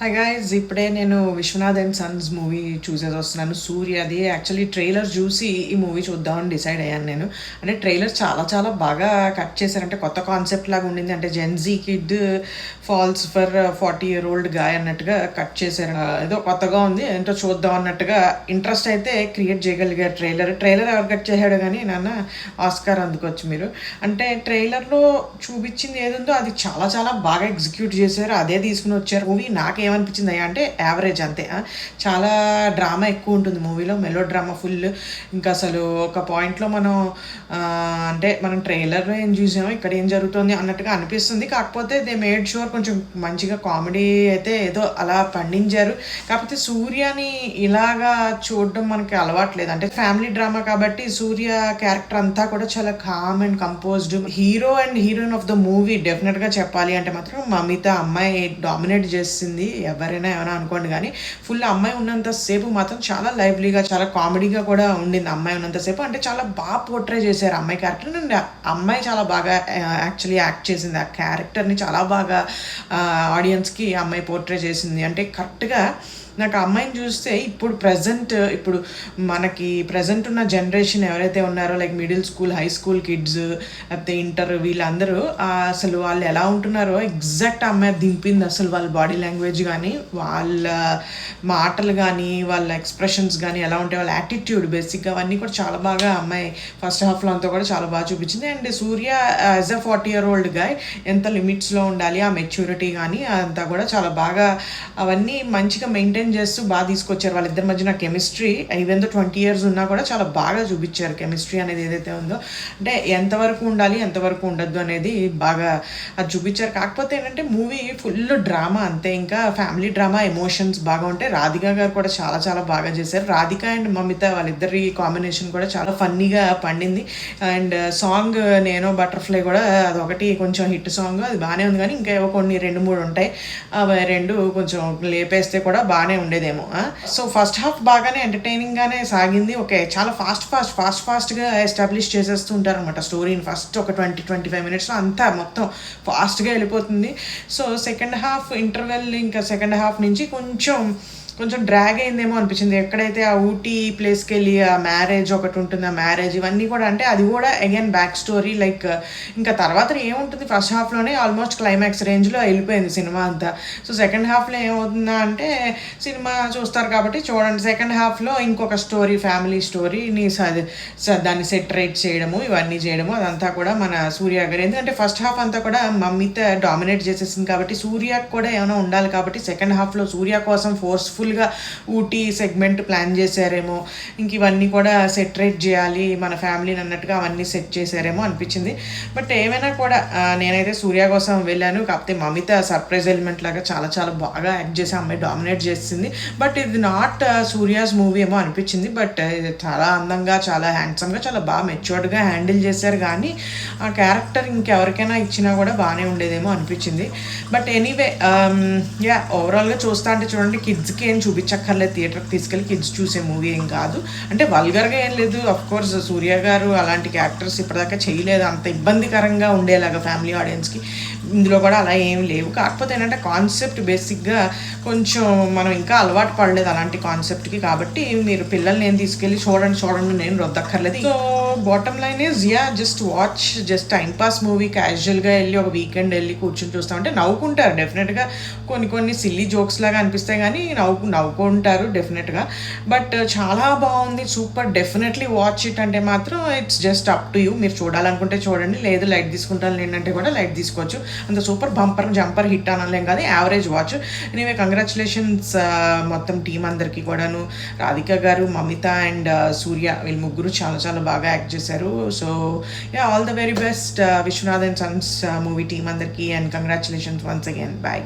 Hi guys ఇప్పుడే నేను 'Vishwanath and sons' movie చూసేసి వస్తున్నాను. సూర్యది యాక్చువల్లీ ట్రైలర్ చూసి ఈ మూవీ చూద్దామని డిసైడ్ అయ్యాను నేను. అంటే ట్రైలర్ చాలా చాలా బాగా కట్ చేశారు. అంటే కొత్త కాన్సెప్ట్ లాగా ఉండింది. అంటే Gen Z kid falls for 40 year old guy అన్నట్టుగా కట్ చేశారు. ఏదో కొత్తగా ఉంది. ఏంటో చూద్దాం అన్నట్టుగా ఇంట్రెస్ట్ అయితే క్రియేట్ చేయగలిగారు ట్రైలర్. ట్రైలర్ ఎవరు కట్ చేశాడు కానీ నాన్న ఆస్కార్ అందుకోవచ్చు మీరు. అంటే ట్రైలర్‌లో చూపించింది ఏదుందో అది చాలా చాలా బాగా ఎగ్జిక్యూట్ చేశారు. అదే తీసుకొని వచ్చారు. మూవీ నాకేమనిపించింది అంటే యావరేజ్ అంతే. చాలా డ్రామా ఎక్కువ ఉంటుంది మూవీలో. Melodrama full. ఇంకా అసలు ఒక పాయింట్లో మనం అంటే మనం ట్రైలర్లో ఏం చూసామో ఇక్కడ ఏం జరుగుతుంది అన్నట్టుగా అనిపిస్తుంది. కాకపోతే దే మేడ్ షూర్ కొంచెం మంచిగా కామెడీ అయితే ఏదో అలా పండించారు. కాకపోతే సూర్యని ఇలాగా చూడడం మనకి అలవాట్లేదు. అంటే ఫ్యామిలీ డ్రామా కాబట్టి సూర్య క్యారెక్టర్ అంతా కూడా చాలా calm and composed. Hero and heroine of the movie డెఫినెట్గా చెప్పాలి అంటే మాత్రం మమిత అమ్మాయి డామినేట్ చేసింది. ఎవరైనా ఏమైనా అనుకోండి కానీ ఫుల్ అమ్మాయి ఉన్నంత సేపు మాత్రం చాలా లైవ్లీగా చాలా కామెడీగా కూడా ఉండింది. అమ్మాయి ఉన్నంతసేపు అంటే చాలా బాగా పోర్ట్రే చేశారు అమ్మాయి క్యారెక్టర్. అండ్ అమ్మాయి చాలా బాగా యాక్చువల్లీ యాక్ట్ చేసింది. ఆ క్యారెక్టర్ని చాలా బాగా ఆడియన్స్కి అమ్మాయి పోర్ట్రే చేసింది. అంటే కరెక్ట్గా నాకు ఆ అమ్మాయిని చూస్తే ఇప్పుడు మనకి ప్రజెంట్ ఉన్న జనరేషన్ ఎవరైతే ఉన్నారో like middle school high school kids లేకపోతే ఇంటర్ వీళ్ళందరూ అసలు వాళ్ళు ఎలా ఉంటున్నారో ఎగ్జాక్ట్ అమ్మాయి దింపింది. అసలు వాళ్ళ బాడీ లాంగ్వేజ్ కానీ వాళ్ళ మాటలు కానీ వాళ్ళ ఎక్స్ప్రెషన్స్ కానీ ఎలా ఉంటాయి, వాళ్ళ యాటిట్యూడ్ బేసిక్గా అవన్నీ కూడా చాలా బాగా అమ్మాయి ఫస్ట్ హాఫ్లో అంతా కూడా చాలా బాగా చూపించింది. And Surya as a 40 year old guy ఎంత లిమిట్స్లో ఉండాలి, ఆ మెచ్యూరిటీ కానీ అంతా కూడా చాలా బాగా అవన్నీ మంచిగా మెయింటైన్ చేస్తూ బాగా తీసుకొచ్చారు. వాళ్ళిద్దరి మధ్యన కెమిస్ట్రీ ఈవెన్ దో 20 ఇయర్స్ ఉన్నా కూడా చాలా బాగా చూపించారు. కెమిస్ట్రీ అనేది ఏదైతే ఉందో అంటే ఎంతవరకు ఉండాలి ఎంతవరకు ఉండద్దు అనేది బాగా అది చూపించారు. కాకపోతే ఏంటంటే మూవీ ఫుల్ డ్రామా అంతే. ఇంకా ఫ్యామిలీ డ్రామా ఎమోషన్స్ బాగా ఉంటాయి. రాధిక గారు కూడా చాలా చాలా బాగా చేశారు. రాధిక అండ్ మమిత వాళ్ళిద్దరి కాంబినేషన్ కూడా చాలా ఫన్నీగా పండింది. అండ్ సాంగ్ నేను బటర్ఫ్లై కూడా అదొకటి కొంచెం హిట్ సాంగ్, అది బాగానే ఉంది. కానీ ఇంకా ఏవో కొన్ని 2-3 ఉంటాయి. అవి రెండు కొంచెం లేపేస్తే కూడా బాగానే ఉండేదేమో. సో ఫస్ట్ హాఫ్ బాగానే ఎంటర్టైనింగ్గానే సాగింది. ఓకే, చాలా ఫాస్ట్గా ఎస్టాబ్లిష్ చేసేస్తూ ఉంటారు అనమాట స్టోరీని. ఫస్ట్ ఒక 20-25 మినిట్స్లో అంతా మొత్తం ఫాస్ట్గా వెళ్ళిపోతుంది. సో సెకండ్ హాఫ్ ఇంటర్వెల్ ఇంకా సెకండ్ హాఫ్ నుంచి కొంచెం డ్రాగ్ అయిందేమో అనిపించింది. ఎక్కడైతే ఆ ఊటీ ప్లేస్కి వెళ్ళి ఆ మ్యారేజ్ ఒకటి ఉంటుంది, ఆ మ్యారేజ్ ఇవన్నీ కూడా అంటే అది కూడా అగైన్ బ్యాక్ స్టోరీ. లైక్ ఇంకా తర్వాత ఏముంటుంది ఫస్ట్ హాఫ్లోనే ఆల్మోస్ట్ క్లైమాక్స్ రేంజ్లో వెళ్ళిపోయింది సినిమా అంతా. సో సెకండ్ హాఫ్లో ఏమవుతుందా అంటే సినిమా చూస్తారు కాబట్టి చూడండి. సెకండ్ హాఫ్లో ఇంకొక స్టోరీ, ఫ్యామిలీ స్టోరీని దాన్ని సెటరేట్ చేయడము ఇవన్నీ చేయడము అదంతా కూడా మన సూర్య గారు. ఎందుకంటే ఫస్ట్ హాఫ్ అంతా కూడా మమ్మీత డామినేట్ చేసేసింది కాబట్టి సూర్యకు కూడా ఏమైనా ఉండాలి కాబట్టి సెకండ్ హాఫ్లో సూర్య కోసం ఫోర్స్ఫుల్గా ఊటీ సెగ్మెంట్ ప్లాన్ చేశారేమో. ఇంక ఇవన్నీ కూడా సెటరేట్ చేయాలి మన ఫ్యామిలీని అన్నట్టుగా అవన్నీ సెట్ చేశారేమో అనిపించింది. బట్ ఏమైనా కూడా నేనైతే సూర్య కోసం వెళ్ళాను. కాకపోతే మమిత సర్ప్రైజ్ ఎలిమెంట్ లాగా చాలా చాలా బాగా యాక్ట్ చేసి అమ్మాయి డామినేట్ చేసింది. బట్ ఇది నాట్ సూర్యాస్ మూవీ ఏమో అనిపించింది. బట్ ఇది చాలా అందంగా చాలా హ్యాండ్సమ్గా చాలా బాగా మెచ్యూర్డ్గా హ్యాండిల్ చేశారు. కానీ ఆ క్యారెక్టర్ ఇంకెవరికైనా ఇచ్చినా కూడా బాగానే ఉండేదేమో అనిపించింది. బట్ ఎనీవే ఓవరాల్గా చూస్తా అంటే చూడండి, కిడ్స్కి ఏం చూపించక్కర్లేదు. థియేటర్కి తీసుకెళ్ళి కిడ్స్ చూసే మూవీ ఏం కాదు. అంటే వల్గర్గా ఏం లేదు. అఫ్కోర్స్ సూర్య గారు అలాంటి క్యారెక్టర్స్ ఇప్పటిదాకా చేయలేదు అంత ఇబ్బందికరంగా ఉండేలాగా ఫ్యామిలీ ఆడియన్స్కి. ఇందులో కూడా అలా ఏం లేవు. కాకపోతే ఏంటంటే కాన్సెప్ట్ బేసిక్గా కొంచెం మనం ఇంకా అలవాటు పడలేదు అలాంటి కాన్సెప్ట్కి. కాబట్టి మీరు పిల్లల్ని ఏం తీసుకెళ్ళి చూడండి నేను రొద్దక్కర్లేదు. So bottom line is just watch, just time pass movie. క్యాజువల్గా వెళ్ళి ఒక వీకెండ్ వెళ్ళి కూర్చొని చూస్తామంటే నవ్వుకుంటారు డెఫినెట్గా. కొన్ని సిల్లీ జోక్స్ లాగా అనిపిస్తాయి కానీ నవ్వుకుంటారు డెఫినెట్గా. బట్ చాలా బాగుంది, సూపర్. డెఫినెట్లీ వాచ్ ఇట్ అంటే మాత్రం it's just up to you. మీరు చూడాలనుకుంటే చూడండి, లేదు లైట్ తీసుకుంటాను ఏంటంటే కూడా లైట్ తీసుకోవచ్చు. అంత సూపర్ జంపర్ హిట్ అనలేం కానీ యావరేజ్ వాచ్. ఎనీవే కంగ్రాచులేషన్స్ మొత్తం టీం అందరికీ కూడాను. రాధిక గారు, మమిత అండ్ సూర్య వీళ్ళు ముగ్గురు చాలా చాలా బాగా యాక్ట్ చేశారు. So all the very best Vishwanath and sons movie team అందరికీ. And congratulations once again. Bye.